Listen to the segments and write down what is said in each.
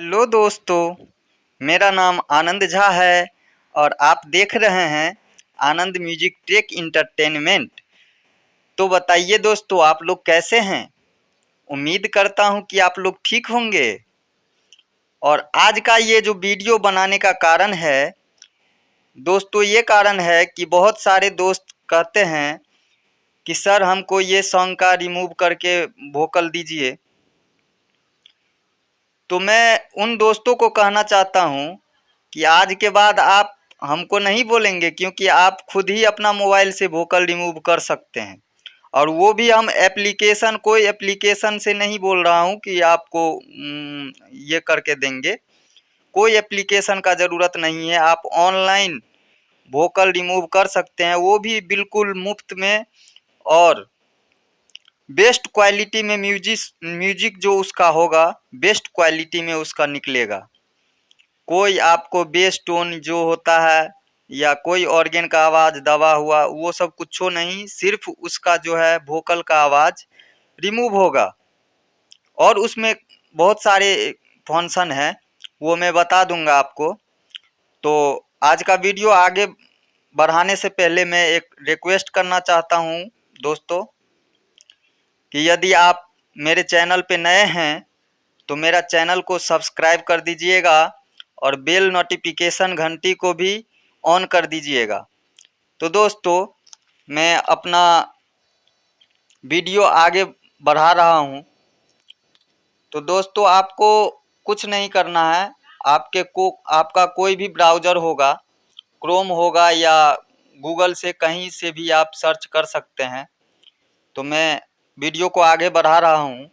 Hello दोस्तों, मेरा नाम आनंद झा है और आप देख रहे हैं आनंद म्यूजिक टेक इंटरटेनमेंट। तो बताइए दोस्तों, आप लोग कैसे हैं? उम्मीद करता हूं कि आप लोग ठीक होंगे। और आज का ये जो वीडियो बनाने का कारण है दोस्तों, ये कारण है कि बहुत सारे दोस्त कहते हैं कि सर हमको ये सॉन्ग का रिमूव करके वोकल दीजिए। तो मैं उन दोस्तों को कहना चाहता हूं कि आज के बाद आप हमको नहीं बोलेंगे, क्योंकि आप खुद ही अपना मोबाइल से वोकल रिमूव कर सकते हैं। और वो भी हम एप्लीकेशन, कोई एप्लीकेशन से नहीं बोल रहा हूं कि आपको ये करके देंगे। कोई एप्लीकेशन का ज़रूरत नहीं है, आप ऑनलाइन वोकल रिमूव कर सकते हैं, वो भी बिल्कुल मुफ्त में। और बेस्ट क्वालिटी में म्यूजिक जो उसका होगा, बेस्ट क्वालिटी में उसका निकलेगा। कोई आपको बेस टोन जो होता है या कोई ऑर्गन का आवाज़ दबा हुआ, वो सब कुछ नहीं, सिर्फ उसका जो है वोकल का आवाज़ रिमूव होगा। और उसमें बहुत सारे फंक्शन हैं, वो मैं बता दूंगा आपको। तो आज का वीडियो आगे बढ़ाने से पहले मैं एक रिक्वेस्ट करना चाहता हूँ दोस्तों, कि यदि आप मेरे चैनल पे नए हैं तो मेरा चैनल को सब्सक्राइब कर दीजिएगा और बेल नोटिफिकेशन घंटी को भी ऑन कर दीजिएगा। तो दोस्तों, मैं अपना वीडियो आगे बढ़ा रहा हूँ। तो दोस्तों, आपको कुछ नहीं करना है। आपका कोई भी ब्राउज़र होगा, क्रोम होगा या गूगल से कहीं से भी आप सर्च कर सकते हैं। तो मैं वीडियो को आगे बढ़ा रहा हूँ।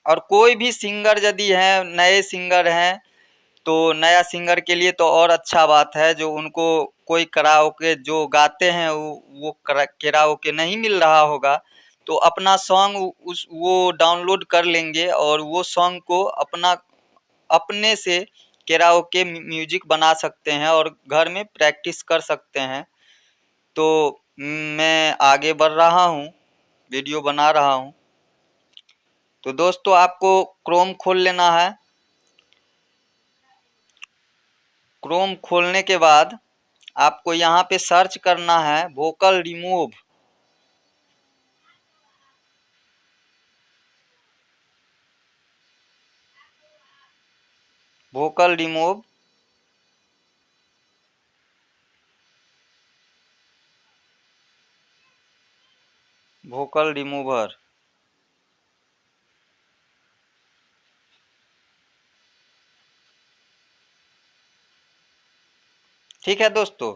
और कोई भी सिंगर यदि हैं, नए सिंगर हैं, तो नया सिंगर के लिए तो और अच्छा बात है। जो उनको कोई कराओके जो गाते हैं वो कराओके नहीं मिल रहा होगा, तो अपना सॉन्ग उस वो डाउनलोड कर लेंगे और वो सॉन्ग को अपने से कराओके म्यूजिक बना सकते हैं और घर में प्रैक्टिस कर सकते हैं। तो मैं आगे बढ़ रहा हूँ, वीडियो बना रहा हूँ। तो दोस्तों, आपको क्रोम खोल लेना है। क्रोम खोलने के बाद आपको यहाँ पे सर्च करना है vocal remove. Vocal remove vocal remover. ठीक है दोस्तों,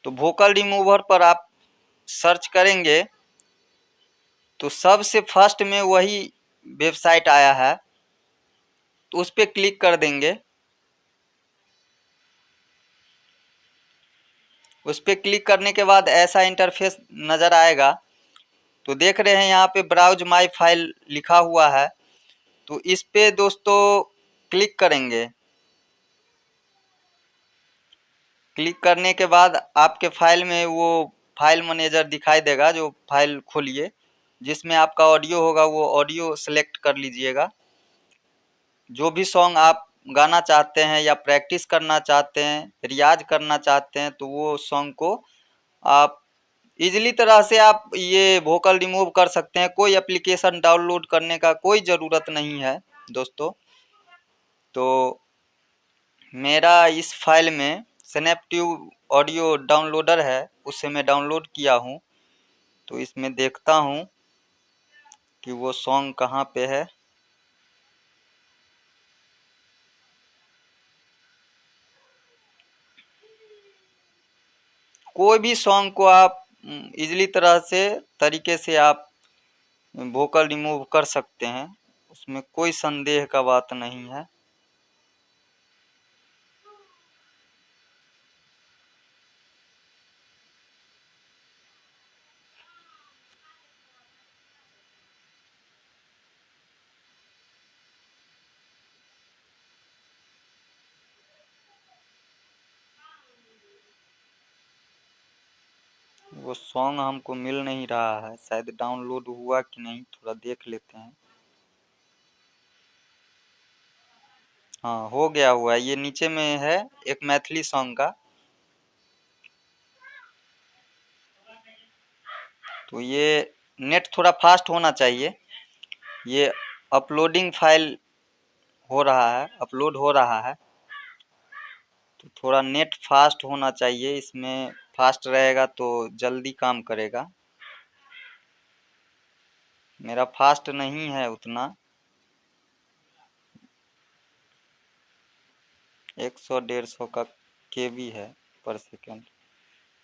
तो वोकल रिमूवर पर आप सर्च करेंगे तो सबसे फर्स्ट में वही वेबसाइट आया है, तो उस पर क्लिक कर देंगे। उस पर क्लिक करने के बाद ऐसा इंटरफेस नज़र आएगा। तो देख रहे हैं यहाँ पे ब्राउज माय फाइल लिखा हुआ है, तो इस पे दोस्तों क्लिक करेंगे। क्लिक करने के बाद आपके फाइल में वो फाइल मैनेजर दिखाई देगा, जो फाइल खोलिए, जिसमें आपका ऑडियो होगा वो ऑडियो सेलेक्ट कर लीजिएगा। जो भी सॉन्ग आप गाना चाहते हैं या प्रैक्टिस करना चाहते हैं, रियाज करना चाहते हैं, तो वो सॉन्ग को आप इजीली तरह से आप ये वोकल रिमूव कर सकते हैं। कोई एप्लीकेशन डाउनलोड करने का कोई ज़रूरत नहीं है दोस्तों। तो मेरा इस फाइल में स्नैपट्यूब ऑडियो डाउनलोडर है, उससे मैं डाउनलोड किया हूँ। तो इसमें देखता हूँ कि वो सॉन्ग कहाँ पे है। कोई भी सॉन्ग को आप इजीली तरीके से आप वोकल रिमूव कर सकते हैं, उसमें कोई संदेह का बात नहीं है। वो सॉन्ग हमको मिल नहीं रहा है, शायद डाउनलोड हुआ कि नहीं, थोड़ा देख लेते हैं। हाँ, हो गया हुआ है। ये नीचे में है एक मैथिली सॉन्ग का। तो ये नेट थोड़ा फास्ट होना चाहिए। ये अपलोडिंग फाइल हो रहा है, अपलोड हो रहा है, तो थोड़ा नेट फास्ट होना चाहिए। इसमें फास्ट रहेगा तो जल्दी काम करेगा। मेरा फास्ट नहीं है उतना। 100-150 का केबी है पर सेकंड,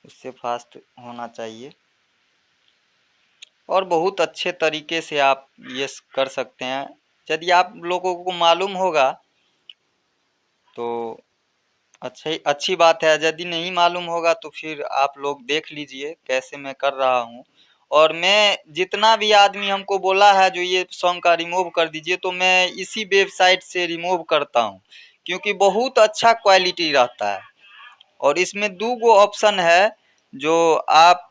उससे फास्ट होना चाहिए। और बहुत अच्छे तरीके से आप ये कर सकते हैं। यदि आप लोगों को मालूम होगा तो अच्छी बात है। यदि नहीं मालूम होगा तो फिर आप लोग देख लीजिए कैसे मैं कर रहा हूँ। और मैं जितना भी आदमी हमको बोला है जो ये सॉन्ग का रिमूव कर दीजिए, तो मैं इसी वेबसाइट से रिमूव करता हूँ, क्योंकि बहुत अच्छा क्वालिटी रहता है। और इसमें 2 गो ऑप्शन है। जो आप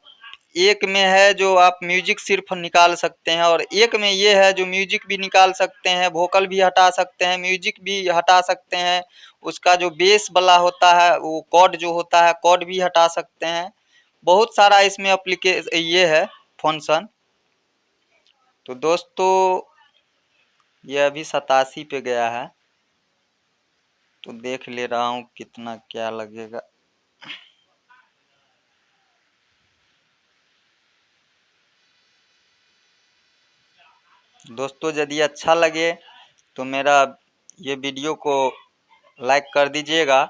एक में है जो आप म्यूजिक सिर्फ निकाल सकते हैं, और एक में ये है जो म्यूजिक भी निकाल सकते हैं, वोकल भी हटा सकते हैं, म्यूजिक भी हटा सकते हैं। उसका जो बेस वाला होता है वो कॉर्ड जो होता है कॉर्ड भी हटा सकते हैं। बहुत सारा इसमें ये है फंक्शन। तो दोस्तों ये अभी 87 पे गया है, तो देख ले रहा हूँ कितना क्या लगेगा। दोस्तों यदि अच्छा लगे तो मेरा ये वीडियो को लाइक कर दीजिएगा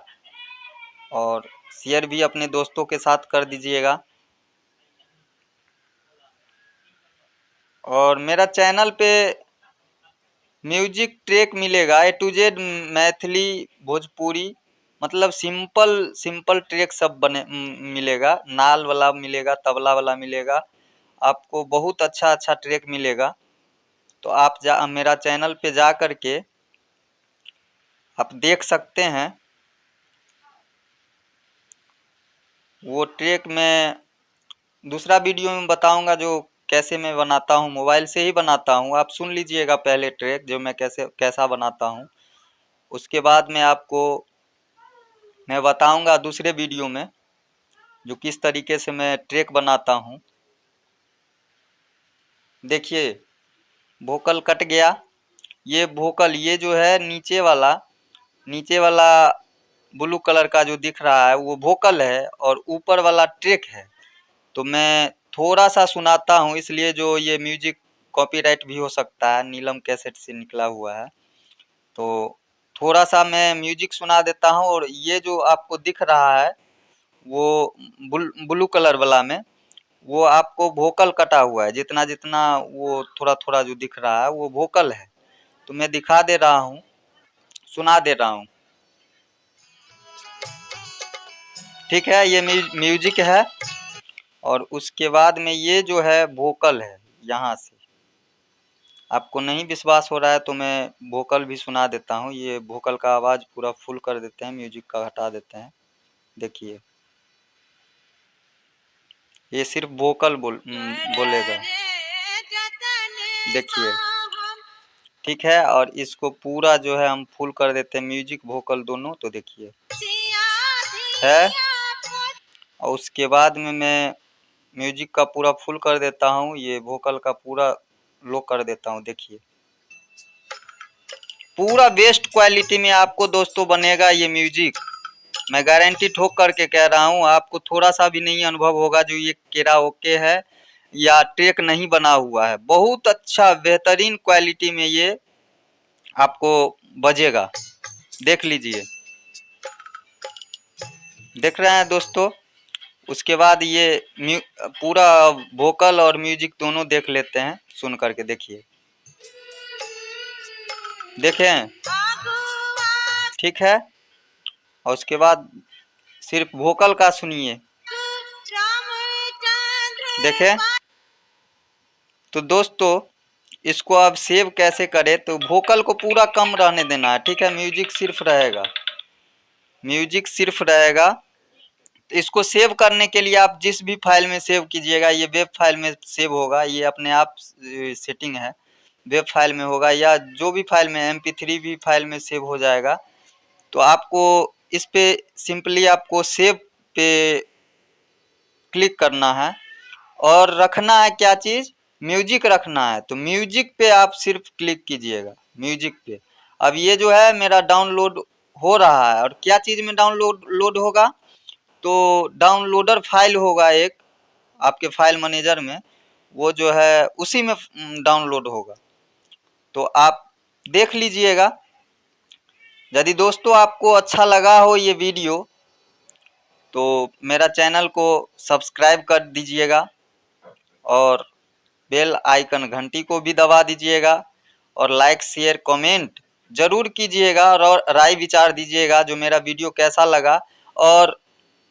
और शेयर भी अपने दोस्तों के साथ कर दीजिएगा। और मेरा चैनल पे म्यूजिक ट्रैक मिलेगा A to Z, Maithili, Bhojpuri, मतलब सिंपल ट्रैक सब मिलेगा। नाल वाला मिलेगा, तबला वाला मिलेगा, आपको बहुत अच्छा ट्रैक मिलेगा। तो आप मेरा चैनल पे जा कर के आप देख सकते हैं। वो ट्रैक मैं दूसरा वीडियो में बताऊंगा जो कैसे मैं बनाता हूँ, मोबाइल से ही बनाता हूँ। आप सुन लीजिएगा पहले ट्रैक जो मैं कैसा बनाता हूँ। उसके बाद में आपको मैं बताऊंगा दूसरे वीडियो में जो किस तरीके से मैं ट्रैक बनाता हूँ। देखिए वोकल कट गया। ये वोकल ये जो है नीचे वाला ब्लू कलर का जो दिख रहा है वो वोकल है, और ऊपर वाला ट्रैक है। तो मैं थोड़ा सा सुनाता हूँ, इसलिए जो ये म्यूजिक कॉपीराइट भी हो सकता है, नीलम कैसेट से निकला हुआ है। तो थोड़ा सा मैं म्यूजिक सुना देता हूँ। और ये जो आपको दिख रहा है वो ब्लू कलर वाला में वो आपको वोकल कटा हुआ है। जितना जितना वो थोड़ा जो दिख रहा है वो वोकल है। तो मैं दिखा दे रहा हूँ, सुना दे रहा हूँ। ठीक है, ये म्यूजिक है। और उसके बाद में ये जो है वोकल है। यहाँ से आपको नहीं विश्वास हो रहा है तो मैं वोकल भी सुना देता हूँ। ये वोकल का आवाज़ पूरा फुल कर देते हैं, म्यूजिक का हटा देते हैं। देखिए ये सिर्फ वोकल बोलेगा। देखिए ठीक है। और इसको पूरा जो है हम फुल कर देते हैं, म्यूजिक वोकल दोनों। तो देखिए है। और उसके बाद में मैं म्यूजिक का पूरा फुल कर देता हूँ, ये वोकल का पूरा लो कर देता हूँ। देखिए पूरा बेस्ट क्वालिटी में आपको दोस्तों बनेगा ये म्यूजिक। मैं गारंटी ठोक करके कह रहा हूँ, आपको थोड़ा सा भी नहीं अनुभव होगा जो ये केराओके है या ट्रैक नहीं बना हुआ है। बहुत अच्छा बेहतरीन क्वालिटी में ये आपको बजेगा। देख लीजिए, देख रहे हैं दोस्तों। उसके बाद ये पूरा वोकल और म्यूजिक दोनों देख लेते हैं सुन करके। देखिए देखें, ठीक है। और उसके बाद सिर्फ वोकल का सुनिए। देखें। तो दोस्तों इसको अब सेव कैसे करें, तो वोकल को पूरा कम रहने देना है, ठीक है। म्यूजिक सिर्फ रहेगा, म्यूजिक सिर्फ रहेगा। तो इसको सेव करने के लिए आप जिस भी फाइल में सेव कीजिएगा, ये वेब फाइल में सेव होगा, ये अपने आप सेटिंग है, वेब फाइल में होगा या जो भी फाइल में MP3 भी फाइल में सेव हो जाएगा। तो आपको इस पे सिंपली आपको सेव पे क्लिक करना है और रखना है क्या चीज़, म्यूजिक रखना है। तो म्यूजिक पे आप सिर्फ क्लिक कीजिएगा, म्यूजिक पे। अब ये जो है मेरा डाउनलोड हो रहा है। और क्या चीज़ में लोड होगा, तो डाउनलोडर फाइल होगा एक आपके फाइल मैनेजर में, वो जो है उसी में डाउनलोड होगा। तो आप देख लीजिएगा। यदि दोस्तों आपको अच्छा लगा हो ये वीडियो तो मेरा चैनल को सब्सक्राइब कर दीजिएगा और बेल आइकन घंटी को भी दबा दीजिएगा और लाइक शेयर कमेंट जरूर कीजिएगा और राय विचार दीजिएगा जो मेरा वीडियो कैसा लगा। और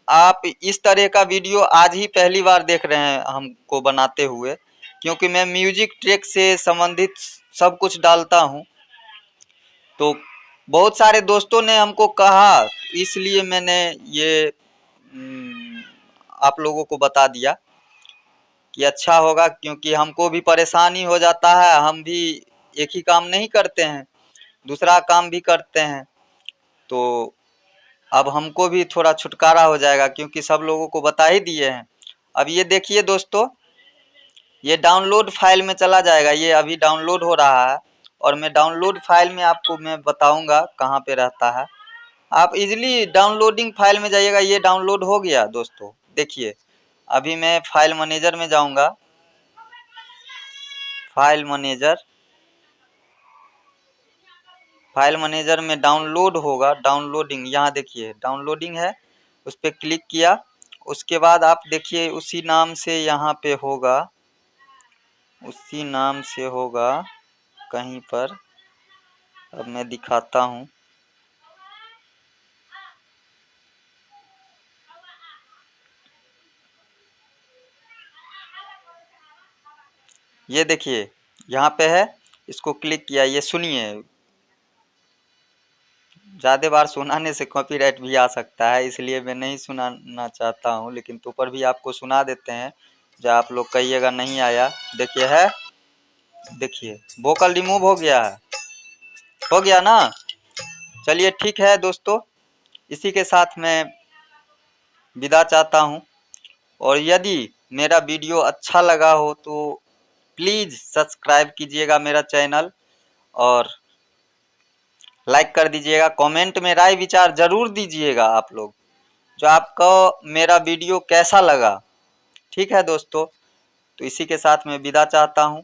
आप इस तरह का वीडियो आज ही पहली बार देख रहे हैं हमको बनाते हुए, क्योंकि मैं म्यूजिक ट्रैक से संबंधित सब कुछ डालता हूं। तो बहुत सारे दोस्तों ने हमको कहा, इसलिए मैंने ये आप लोगों को बता दिया कि अच्छा होगा, क्योंकि हमको भी परेशानी हो जाता है। हम भी एक ही काम नहीं करते हैं, दूसरा काम भी करते हैं। तो अब हमको भी थोड़ा छुटकारा हो जाएगा, क्योंकि सब लोगों को बता ही दिए हैं। अब ये देखिए दोस्तों, ये डाउनलोड फाइल में चला जाएगा। ये अभी डाउनलोड हो रहा है और मैं डाउनलोड फाइल में आपको मैं बताऊंगा कहाँ पे रहता है। आप इजीली डाउनलोडिंग फाइल में जाइएगा। ये डाउनलोड हो गया दोस्तों, देखिए। अभी मैं फाइल मैनेजर में जाऊंगा, फाइल मैनेजर में डाउनलोड होगा, डाउनलोडिंग, यहाँ देखिए डाउनलोडिंग है, उस पर क्लिक किया। उसके बाद आप देखिए उसी नाम से यहाँ पे होगा, उसी नाम से होगा कहीं पर। अब मैं दिखाता हूँ, ये देखिए यहाँ पे है, इसको क्लिक किया। ये सुनिए, ज़्यादा बार सुनाने से कॉपीराइट भी आ सकता है, इसलिए मैं नहीं सुनाना चाहता हूँ, लेकिन तो पर भी आपको सुना देते हैं, जो आप लोग कहिएगा नहीं आया। देखिए है, देखिए वोकल रिमूव हो गया है, हो गया ना। चलिए ठीक है दोस्तों, इसी के साथ मैं विदा चाहता हूँ। और यदि मेरा वीडियो अच्छा लगा हो तो प्लीज़ सब्सक्राइब कीजिएगा मेरा चैनल और लाइक कर दीजिएगा। कमेंट में राय विचार जरूर दीजिएगा आप लोग, जो आपको मेरा वीडियो कैसा लगा। ठीक है दोस्तों, तो इसी के साथ मैं विदा चाहता हूँ।